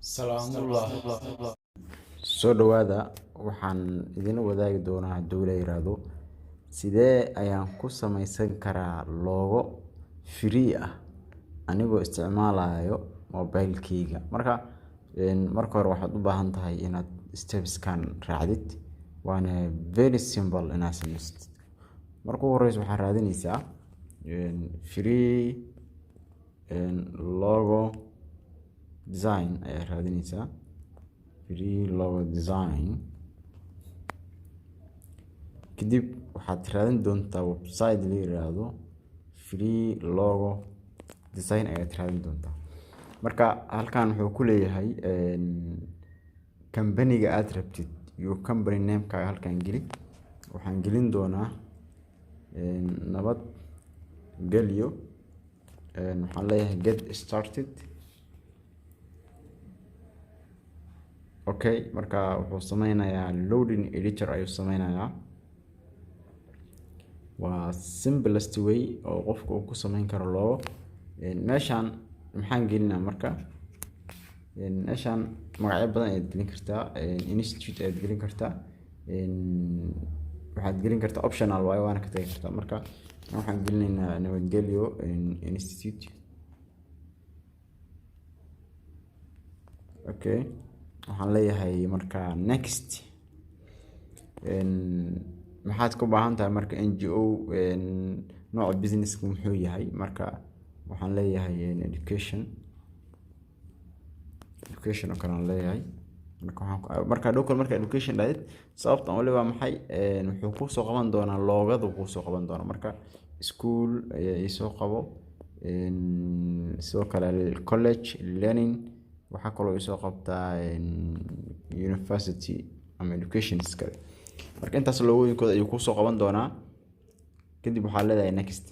Salaamullah. soo dhawaada. Waxaan idin wadaagi doonaa hadduu la yiraahdo sidee ayaan ku samaysan karaa logo free ah anigoo isticmaalayo mobilekeyga. Marka hore waxaad u baahan tahay inaad stepskan raacdid, waana very simple inaad samaysid. Marka ugu horeysa waxaad raadinaysaa free logo design ayaa raadinaysaa. Free logo design kadib waxaad raadin doontaa website la yiraahdo free logo design ayaad raadin doontaa. Marka halkan wuxuu ku leeyahay company-ga aad rabtid iyo company name-kaaga halkan geli. Waxaan gelin doonaa nabad gelyo. Waxaan leeyahay get started. Okay, marka wuxuu sameynayaa loading editor ayuu sameynayaa. Waa simplest way oo qofku uu ku sameyn karo logo. Meeshaan maxaan gelinaa marka? Meeshaan magacyo badan ayaad gelin kartaa. Institute ayaad gelin kartaa. Waxaad gelin kartaa optional waaye, waana ka tagi kartaa. Marka waxaan gelinaynaa nabadgelyo institute. Okay, waxaan leeyahay marka next. Maxaad ku baahan tahay marka NGO nooca business muxuu yahay? Marka waxaan leeyahay education oo kale aan leeyahay. Marka education dhayd sababtan wali waa maxay? Wuxuu ku soo qaban doonaa loogada ku soo qaban doonaa. Marka school ayaa soo qabo, sidoo kale college learning, waxaa kaloo soo qabtaa university ama education kale. Marka intaas loogooyinkooda ayuu ku soo qaban doonaa. Kadib waxaa leedahay next.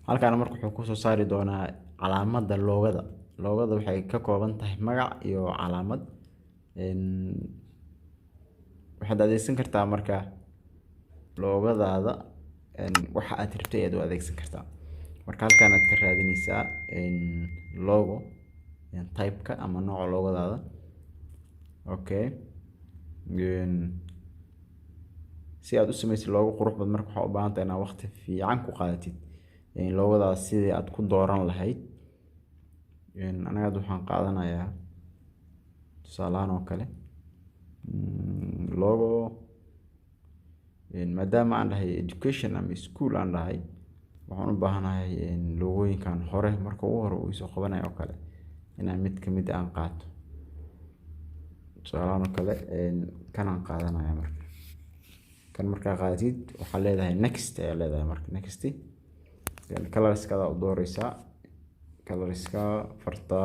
Halkaan marka wuxuu ku soo saari doonaa calaamadda loogada. Loogada waxay ka kooban tahay magac iyo calaamad. Waxaad adeegsan kartaa marka loogadaada waxa aad rabtay aad u adeegsan kartaa. Marka halkaan aad ka raadinaysaa logo type-ka ama nooca loogadaada. Okay, si aad u samaysid logo qurux badan marka waxaad u baahan tahay inaad waqti fiican ku qaadatid loogadaas sidii aad ku dooran lahayd. Anaga waxaan qaadanayaa tusaalahan oo kale logo, maadaama aan dhahay education ama school aan dhahay, waxaan u baahanahay logooyinkan hore marka ugu hore uu soo qabanayo oo kale inaan mid ka mid aan qaato. Tusaalahan oo kale kan aan qaadanaya. Marka kan markaa qaadatid waxaa leedahay next ayaa leedahay. Marka next colorska u dooraysaa. Colorska farta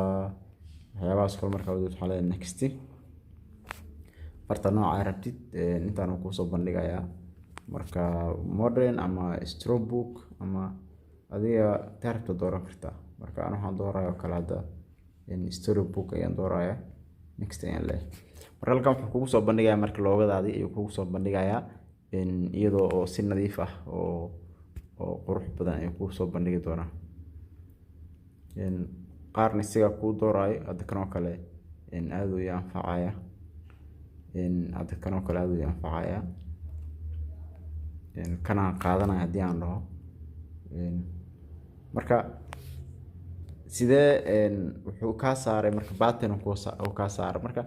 waxyaabahaas kale markaa u doorto waxaa leedahay next. Farta nooca aad rabtid intaan ku soo bandhigayaa. Marka modern ama strobook ama adiga tarta dooran kartaa. Marka aan waxaan doorayaa kala hadda strobook ayaan doorayaa. Next ayaan leeyahay. Marka halkan wuxuu kugu soo bandhigayaa marka loogadaadii ayuu kugu soo bandhigayaa iyadoo oo si nadiif ah oo qurux badan ayuu kugu soo bandhigi doonaa. Qaarna isaga kuu doorayo. Hadda kan oo kale aad u anfacaya. Hadda kan oo kale aad u anfacaya. Kana qaadanaya haddii aan dhaho. Marka sidee wuxuu ka saaray marka button uu ka saaray. Marka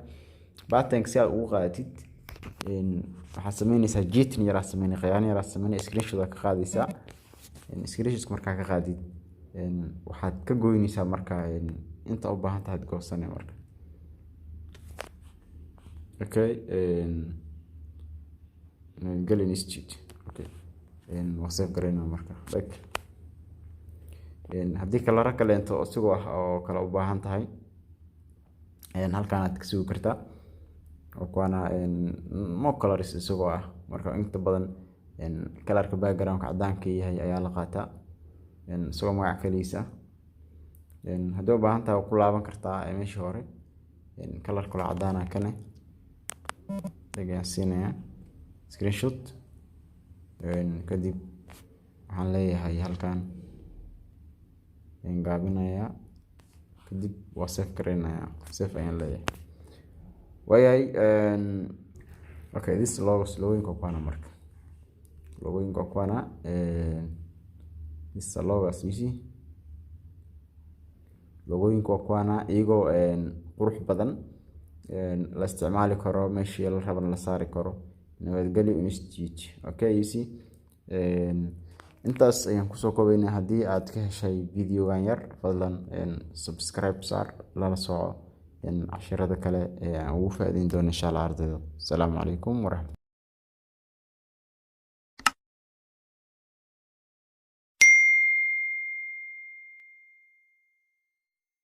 button si aad ugu qaadatid waxaad sameynaysaa jitin yar aad sameynay, qayaan yar aad sameynay, screenshot ka qaadaysaa. Screenshot markaa ka qaadid waxaad ka goynaysaa marka inta u baahan tahay goosanay marka. Okay, Galin Institute. Okay, save gareynaa marka like haddii kala kaleento isagoo ah oo kala u baahan tahay halkaan aad ka sugi kartaa. Waana more colors isagoo ah. Marka inta badan colorka background-ka cadaanka yahay ayaa la qaataa isagoo magac kaliisa. Haddii u baahan tahay ku laaban kartaa meeshii hore color kala cadaan ah kana laga siinaya screenshot. Kadib waxaan leeyahay halkaan gaabinaya kadib waa save gareynaya, save ayaan leeyahay. Waayahay, okay, this logooyinka waa kuwana marka. Logooyinka waa kuwana, this logo as you see. Logooyinka waa kuwana iyagoo qurux badan, la isticmaali karo, meeshii la rabo la saari karo. Nabadgelyo Institute. Okay, you see. Intaas ayaan kusoo koobaynaa. Haddii aad ka heshay videogan yar, fadlan subscribe saar, lala soco casharada kale ee aan ugu faa'iideyn doono insha Allah ardayda. Asalaamu calaykum waraxmatullahi.